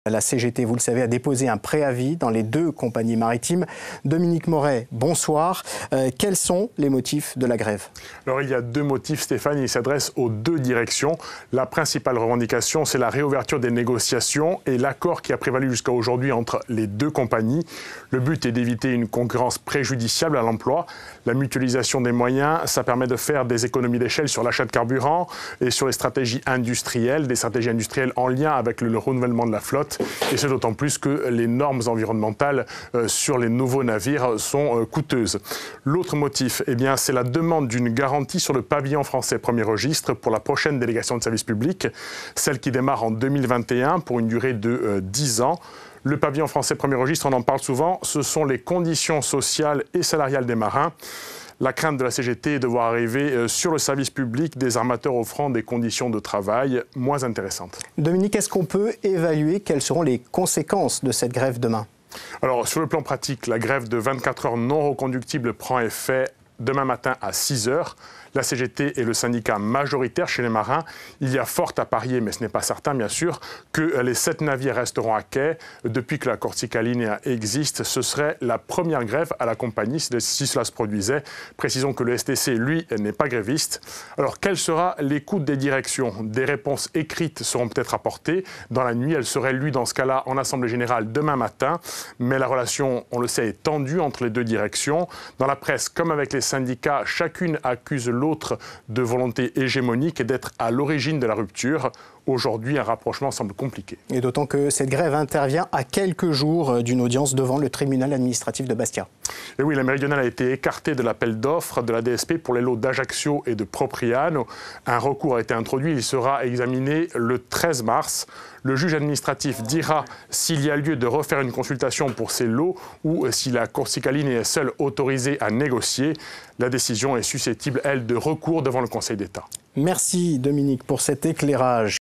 La CGT, vous le savez, a déposé un préavis dans les deux compagnies maritimes. Dominique Moret, bonsoir. Quels sont les motifs de la grève? Alors il y a deux motifs, Stéphane, ils s'adressent aux deux directions. La principale revendication, c'est la réouverture des négociations et l'accord qui a prévalu jusqu'à aujourd'hui entre les deux compagnies. Le but est d'éviter une concurrence préjudiciable à l'emploi. La mutualisation des moyens, ça permet de faire des économies d'échelle sur l'achat de carburant et sur les stratégies industrielles, des stratégies industrielles en lien avec le renouvellement de la flotte. Et c'est d'autant plus que les normes environnementales sur les nouveaux navires sont coûteuses. L'autre motif, eh bien, c'est la demande d'une garantie sur le pavillon français premier registre pour la prochaine délégation de service public, celle qui démarre en 2021 pour une durée de 10 ans. Le pavillon français premier registre, on en parle souvent, ce sont les conditions sociales et salariales des marins. La crainte de la CGT est de voir arriver sur le service public des armateurs offrant des conditions de travail moins intéressantes. Dominique, est-ce qu'on peut évaluer quelles seront les conséquences de cette grève demain? Alors, sur le plan pratique, la grève de 24 heures non reconductibles prend effet demain matin à 6 heures. La CGT est le syndicat majoritaire chez les marins. Il y a fort à parier, mais ce n'est pas certain bien sûr, que les 7 navires resteront à quai. Depuis que la Corsica Linea existe, ce serait la première grève à la compagnie si cela se produisait. Précisons que le STC, lui, n'est pas gréviste. Alors, quelle sera l'écoute des directions? Des réponses écrites seront peut-être apportées. Dans la nuit, elles seraient lues dans ce cas-là en Assemblée Générale demain matin. Mais la relation, on le sait, est tendue entre les deux directions. Dans la presse, comme avec les syndicats, chacune accuse l'autre de volonté hégémonique et d'être à l'origine de la rupture. Aujourd'hui, un rapprochement semble compliqué. Et d'autant que cette grève intervient à quelques jours d'une audience devant le tribunal administratif de Bastia. Et oui, la méridionale a été écartée de l'appel d'offres de la DSP pour les lots d'Ajaccio et de Propriano. Un recours a été introduit, il sera examiné le 13 mars. Le juge administratif dira s'il y a lieu de refaire une consultation pour ces lots ou si la Corsica Linea est seule autorisée à négocier. La décision est susceptible, elle, de recours devant le Conseil d'État. Merci Dominique pour cet éclairage.